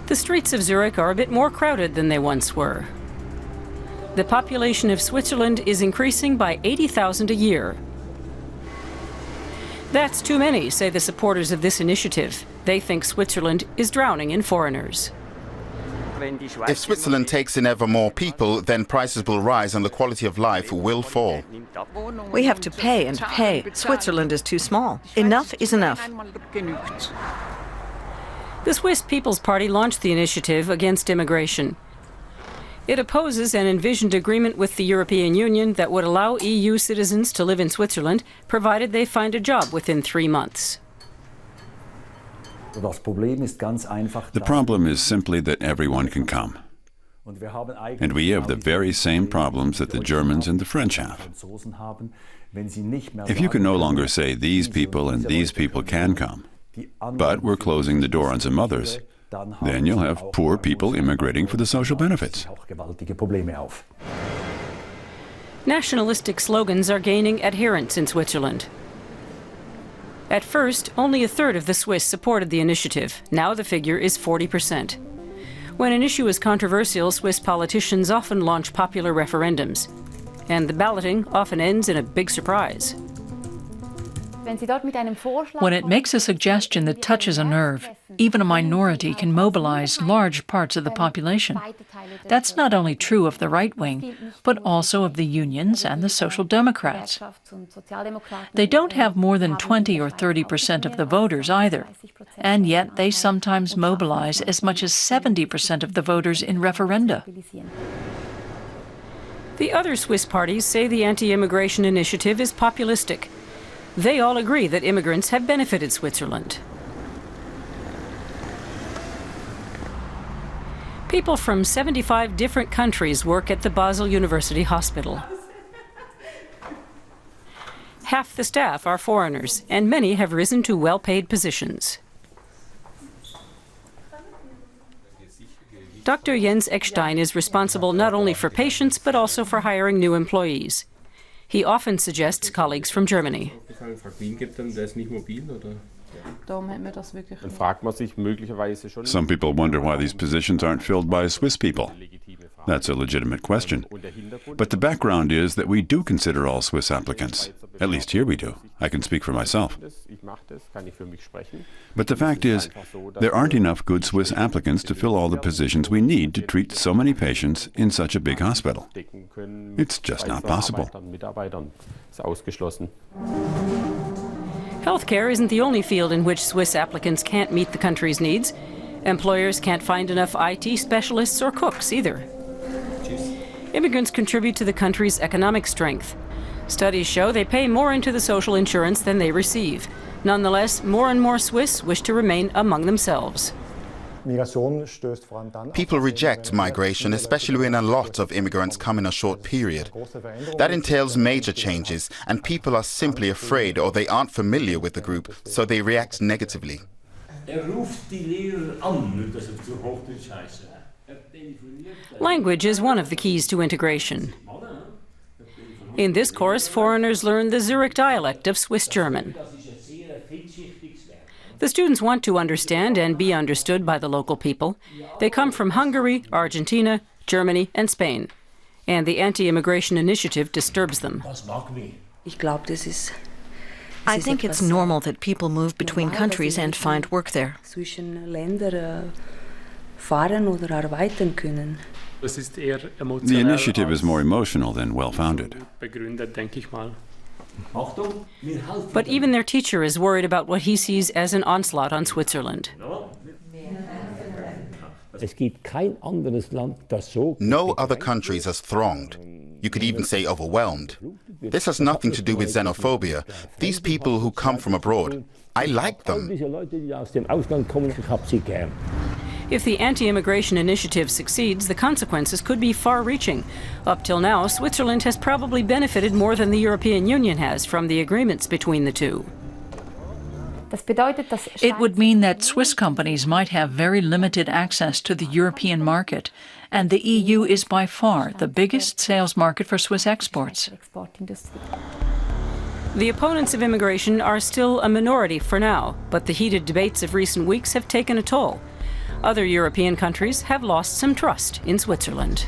The streets of Zurich are a bit more crowded than they once were. The population of Switzerland is increasing by 80,000 a year. That's too many, say the supporters of this initiative. They think Switzerland is drowning in foreigners. If Switzerland takes in ever more people, then prices will rise and the quality of life will fall. We have to pay and pay. Switzerland is too small. Enough is enough. The Swiss People's Party launched the initiative against immigration. It opposes an envisioned agreement with the European Union that would allow EU citizens to live in Switzerland, provided they find a job within 3 months. The problem is simply that everyone can come. And we have the very same problems that the Germans and the French have. If you can no longer say these people and these people can come, but we're closing the door on some others, then you'll have poor people immigrating for the social benefits. Nationalistic slogans are gaining adherents in Switzerland. At first, only a third of the Swiss supported the initiative. Now the figure is 40%. When an issue is controversial, Swiss politicians often launch popular referendums. And the balloting often ends in a big surprise. When it makes a suggestion that touches a nerve, even a minority can mobilize large parts of the population. That's not only true of the right wing, but also of the unions and the Social Democrats. They don't have more than 20 or 30% of the voters either, and yet they sometimes mobilize as much as 70% of the voters in referenda. The other Swiss parties say the anti-immigration initiative is populistic. They all agree that immigrants have benefited Switzerland. People from 75 different countries work at the Basel University Hospital. Half the staff are foreigners, and many have risen to well-paid positions. Dr. Jens ECKSTEIN is responsible not only for patients, but also for hiring new employees. He often suggests colleagues from Germany. Some people wonder why these positions aren't filled by Swiss people. That's a legitimate question. But the background is that we do consider all Swiss applicants. At least here we do. I can speak for myself. But the fact is, there aren't enough good Swiss applicants to fill all the positions we need to treat so many patients in such a big hospital. It's just not possible. Healthcare isn't the only field in which Swiss applicants can't meet the country's needs. Employers can't find enough IT specialists or cooks either. Immigrants contribute to the country's economic strength. Studies show they pay more into the social insurance than they receive. Nonetheless, more and more Swiss wish to remain among themselves. People reject migration, especially when a lot of immigrants come in a short period. That entails major changes, and people are simply afraid or they aren't familiar with the group, so they react negatively. Language is one of the keys to integration. In this course, foreigners learn the Zurich dialect of Swiss German. The students want to understand and be understood by the local people. They come from Hungary, Argentina, Germany, and Spain. And the anti-immigration initiative disturbs them. I think it's normal that people move between countries and find work there. The initiative is more emotional than well-founded. But even their teacher is worried about what he sees as an onslaught on Switzerland. No other country is as thronged. You could even say overwhelmed. This has nothing to do with xenophobia. These people who come from abroad, I like them. If the anti-immigration initiative succeeds, the consequences could be far-reaching. Up till now, Switzerland has probably benefited more than the European Union has from the agreements between the two. It would mean that Swiss companies might have very limited access to the European market, and the EU is by far the biggest sales market for Swiss exports. The opponents of immigration are still a minority for now, but the heated debates of recent weeks have taken a toll. Other European countries have lost some trust in Switzerland.